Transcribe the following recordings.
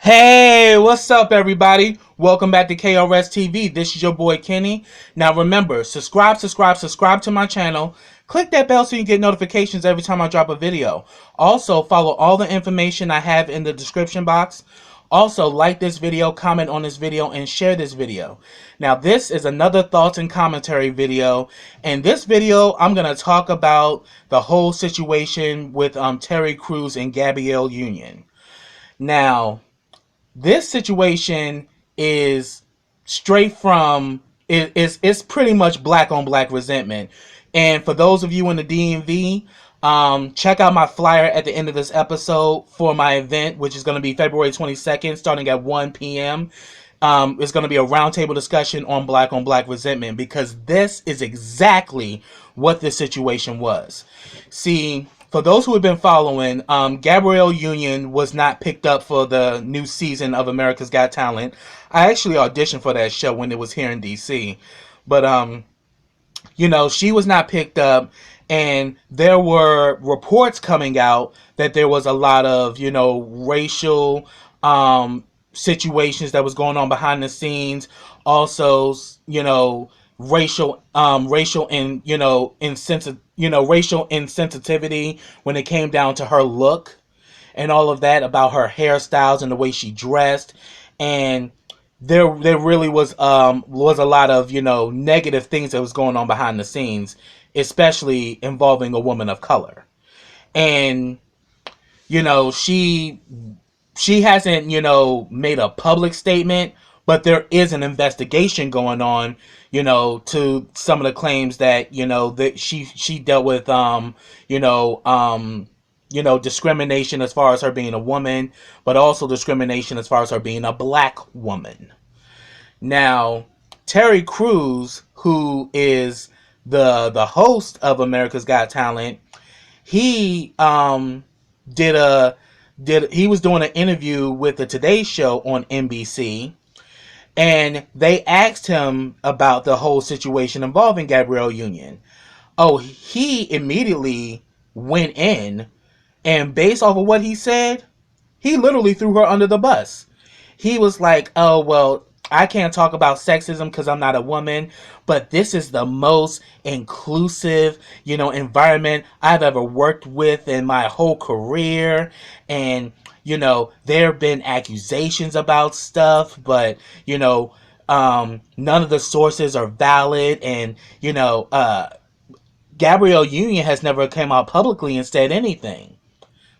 Hey, what's up, everybody? Welcome back to KRSTV. This is your boy Kenny. Now, remember, subscribe to my channel. Click that bell so you get notifications every time I drop a video. Also, follow all the information I have in the description box. Also, like this video, comment on this video, and share this video. Now, this is another thoughts and commentary video. In this video, I'm going to talk about the whole situation with Terry Crews and Gabrielle Union. Now, this situation is straight from it's pretty much black on black resentment. And for those of you in the DMV, check out my flyer at the end of this episode for my event, which is going to be February 22nd, starting at 1 p.m. It's going to be a roundtable discussion on black resentment, because this is exactly what this situation was. See, for those who have been following, Gabrielle Union was not picked up for the new season of America's Got Talent. I actually auditioned for that show when it was here in DC. But, she was not picked up, and there were reports coming out that there was a lot of, racial situations that was going on behind the scenes. Also, racial and racial insensitivity when it came down to her look and all of that, about her hairstyles and the way she dressed. And there really was a lot of negative things that was going on behind the scenes, especially involving a woman of color. And she hasn't made a public statement, but there is an investigation going on, to some of the claims that, that she dealt with, discrimination as far as her being a woman, but also discrimination as far as her being a black woman. Now, Terry Crews, who is the host of America's Got Talent, he he was doing an interview with the Today Show on NBC. And they asked him about the whole situation involving Gabrielle Union. Oh, he immediately went in, and based off of what he said, he literally threw her under the bus. He was like, oh, well, I can't talk about sexism because I'm not a woman, but this is the most inclusive, environment I've ever worked with in my whole career. And there have been accusations about stuff, but, none of the sources are valid. And, Gabrielle Union has never come out publicly and said anything,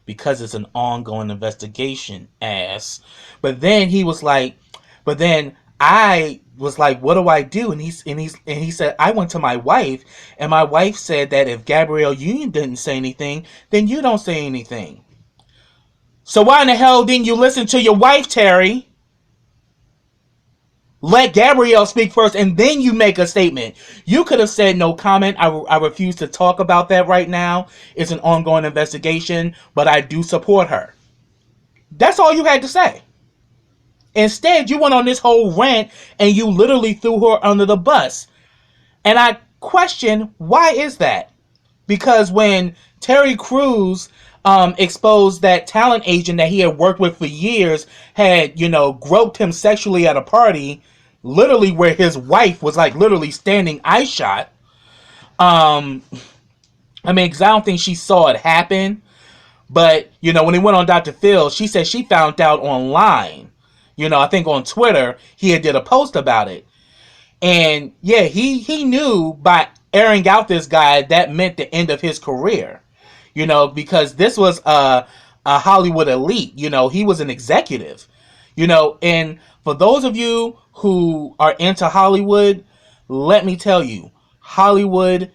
because it's an ongoing investigation, ass. But then he was like, but then I was like, what do I do? And he said, I went to my wife, and my wife said that if Gabrielle Union didn't say anything, then you don't say anything. So why in the hell didn't you listen to your wife, Terry? Let Gabrielle speak first, and then you make a statement. You could have said no comment. I refuse to talk about that right now. It's an ongoing investigation, but I do support her. That's all you had to say. Instead, you went on this whole rant, and you literally threw her under the bus. And I question, why is that? Because when Terry Crews exposed that talent agent that he had worked with for years had, groped him sexually at a party, literally where his wife was like literally standing eye shot. Because I don't think she saw it happen. But, when he went on Dr. Phil, she said she found out online. I think on Twitter, he had did a post about it. And yeah, he knew by airing out this guy, that meant the end of his career. Because this was a Hollywood elite. He was an executive. And for those of you who are into Hollywood, let me tell you, Hollywood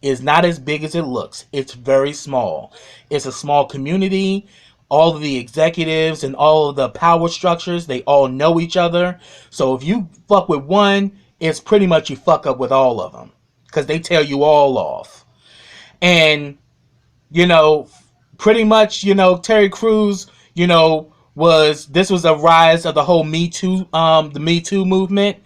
is not as big as it looks. It's very small. It's a small community. All of the executives and all of the power structures, they all know each other. So if you fuck with one, it's pretty much you fuck up with all of them because they tell you all off. And, you know, pretty much, Terry Crews, this was a rise of the whole the Me Too movement.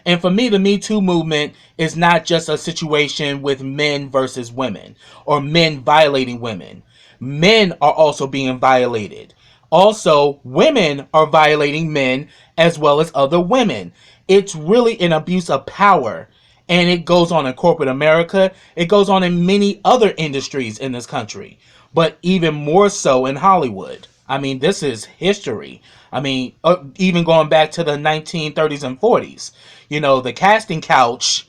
And for me, the Me Too movement is not just a situation with men versus women or men violating women. Men are also being violated. Also, women are violating men as well as other women. It's really an abuse of power. And it goes on in corporate America. It goes on in many other industries in this country. But even more so in Hollywood. I mean, this is history. I mean, even going back to the 1930s and 40s. The casting couch,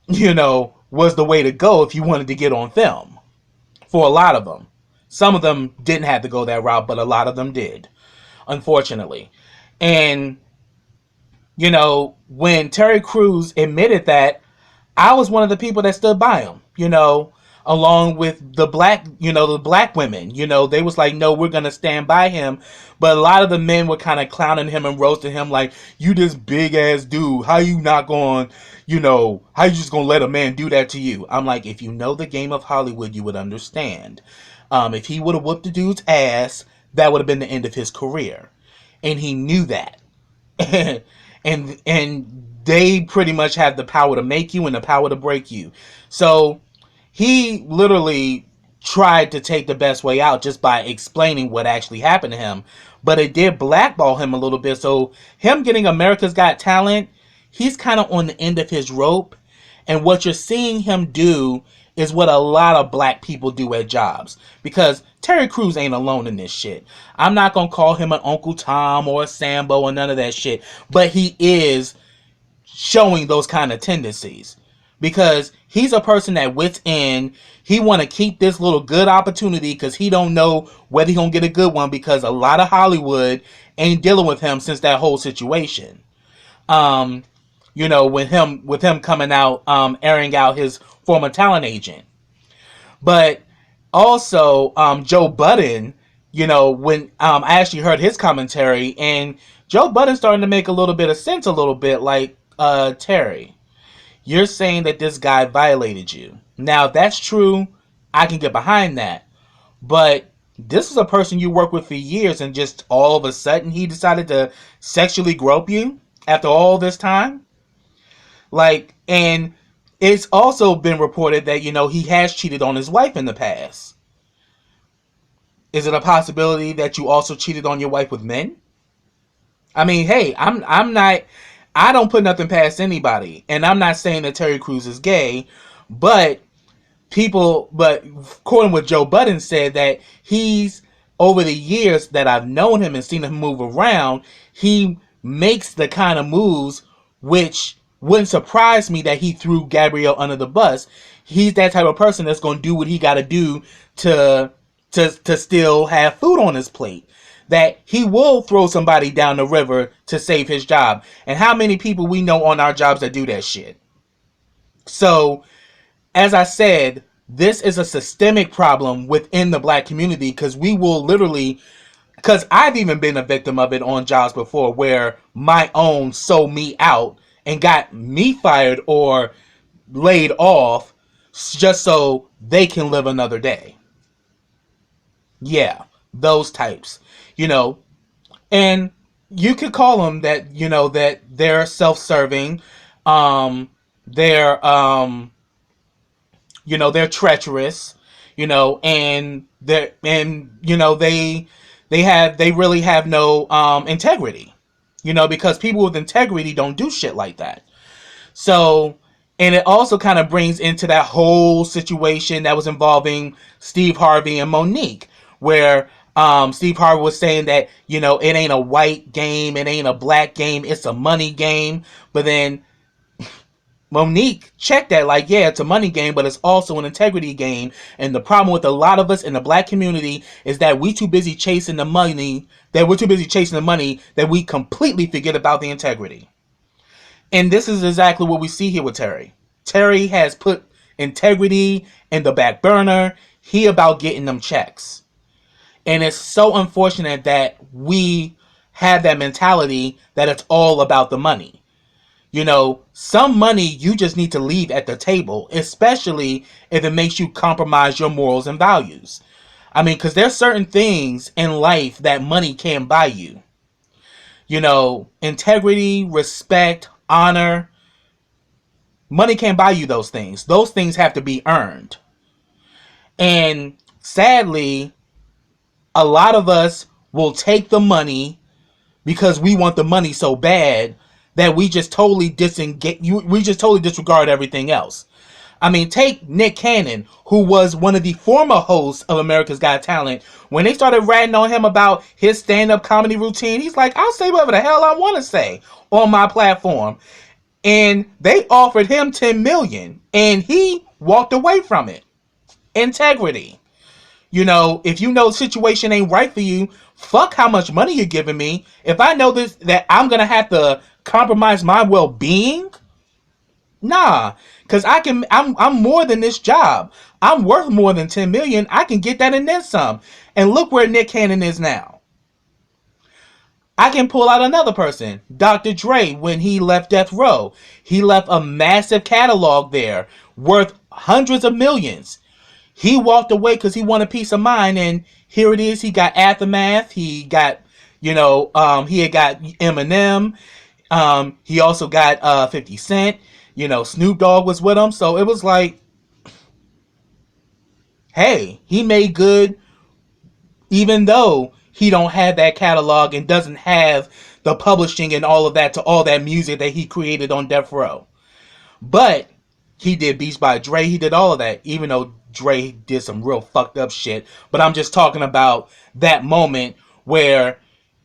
was the way to go if you wanted to get on film. For a lot of them. Some of them didn't have to go that route, but a lot of them did, unfortunately. And, when Terry Crews admitted that, I was one of the people that stood by him, along with the black women. They was like, no, we're going to stand by him. But a lot of the men were kind of clowning him and roasting him like, you this big ass dude, how you not going, how you just going to let a man do that to you? I'm like, if you know the game of Hollywood, you would understand. If he would have whooped the dude's ass, that would have been the end of his career. And he knew that. and they pretty much have the power to make you and the power to break you. So he literally tried to take the best way out just by explaining what actually happened to him. But it did blackball him a little bit. So him getting America's Got Talent, he's kind of on the end of his rope. And what you're seeing him do is what a lot of black people do at jobs. Because Terry Crews ain't alone in this shit. I'm not going to call him an Uncle Tom or a Sambo or none of that shit. But he is showing those kind of tendencies. Because he's a person that within, he want to keep this little good opportunity because he don't know whether he going to get a good one because a lot of Hollywood ain't dealing with him since that whole situation. With him coming out, airing out his former talent agent. But also, Joe Budden, when I actually heard his commentary, and Joe Budden's starting to make a little bit of sense, a little bit like, Terry, you're saying that this guy violated you. Now, if that's true, I can get behind that. But this is a person you work with for years, and just all of a sudden he decided to sexually grope you after all this time? And it's also been reported that, he has cheated on his wife in the past. Is it a possibility that you also cheated on your wife with men? I mean, hey, I don't put nothing past anybody. And I'm not saying that Terry Crews is gay, but according to what Joe Budden said, that he's, over the years that I've known him and seen him move around, he makes the kind of moves which wouldn't surprise me that he threw Gabrielle under the bus. He's that type of person that's going to do what he got to do to still have food on his plate. That he will throw somebody down the river to save his job. And how many people we know on our jobs that do that shit? So, as I said, this is a systemic problem within the black community because we will literally, because I've even been a victim of it on jobs before where my own sold me out and got me fired or laid off just so they can live another day. Yeah, those types, and you could call them that, that they're self-serving, they're, they're treacherous, and they really have no, integrity, because people with integrity don't do shit like that. So, and it also kind of brings into that whole situation that was involving Steve Harvey and Monique, where Steve Harvey was saying that, it ain't a white game, it ain't a black game, it's a money game. But then Monique checked that like, yeah, it's a money game, but it's also an integrity game. And the problem with a lot of us in the black community is that we're too busy chasing the money, that we completely forget about the integrity. And this is exactly what we see here with Terry. Terry has put integrity in the back burner. He about getting them checks. And it's so unfortunate that we have that mentality that it's all about the money. You know, some money you just need to leave at the table, especially if it makes you compromise your morals and values. I mean, because there's certain things in life that money can't buy you. You know, integrity, respect, honor. Money can't buy you those things. Those things have to be earned. And sadly, a lot of us will take the money because we want the money so bad that we just totally disregard everything else. I mean, take Nick Cannon, who was one of the former hosts of America's Got Talent. When they started ratting on him about his stand-up comedy routine, he's like, I'll say whatever the hell I want to say on my platform. And they offered him $10 million, and he walked away from it. Integrity. You know, if you know the situation ain't right for you, fuck how much money you're giving me. If I know that I'm gonna have to compromise my well-being, nah, because I'm more than this job. I'm worth more than 10 million. I can get that and then some. And look where Nick Cannon is now. I can pull out another person, Dr. Dre, when he left Death Row. He left a massive catalog there worth hundreds of millions. He walked away because he wanted peace of mind, and here it is. He got Aftermath. He got, he had got Eminem. He also got 50 Cent. You know, Snoop Dogg was with him. So it was like, hey, he made good even though he don't have that catalog and doesn't have the publishing and all of that to all that music that he created on Death Row. But he did Beats by Dre. He did all of that, even though Dre did some real fucked up shit. But I'm just talking about that moment where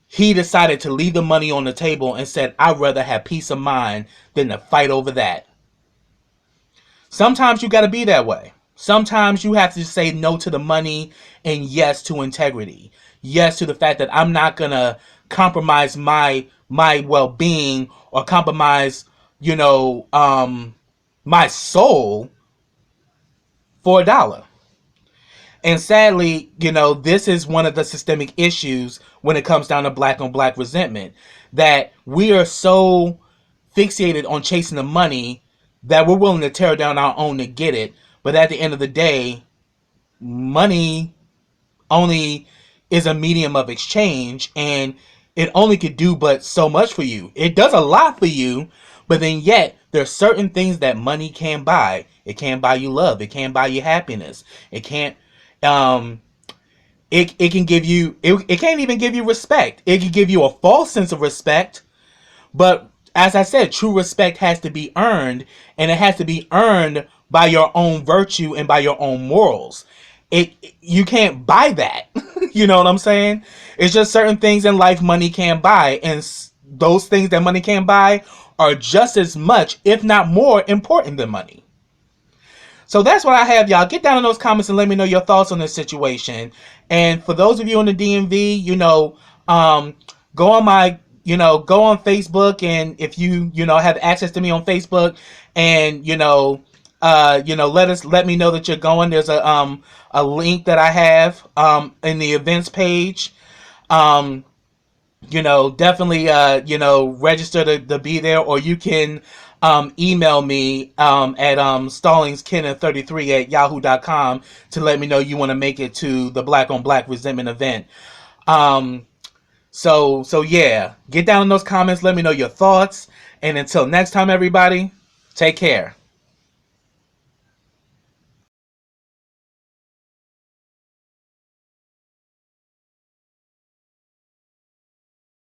he decided to leave the money on the table and said, I'd rather have peace of mind than to fight over that. Sometimes you got to be that way. Sometimes you have to say no to the money and yes to integrity. Yes to the fact that I'm not going to compromise my well-being or compromise, my soul for $1. And sadly, this is one of the systemic issues when it comes down to black on black resentment, that we are so fixated on chasing the money that we're willing to tear down our own to get it. But at the end of the day, money only is a medium of exchange, and it only could do but so much for you. It does a lot for you, but then yet there are certain things that money can't buy. It can't buy you love. It can't buy you happiness. It can't it can give you it can't even give you respect. It can give you a false sense of respect, but as I said, true respect has to be earned, and it has to be earned by your own virtue and by your own morals. You can't buy that. You know what I'm saying? It's just certain things in life money can't buy, and those things that money can't buy are just as much, if not more, important than money. So that's what I have, y'all. Get down in those comments and let me know your thoughts on this situation. And for those of you in the DMV, go on my, go on Facebook, and if you, have access to me on Facebook, and let me know that you're going. There's a link that I have in the events page. Definitely register to be there, or you can email me at stallingskennan33@yahoo.com to let me know you want to make it to the Black on Black Resentment event. So yeah, get down in those comments, let me know your thoughts, and until next time, everybody, take care.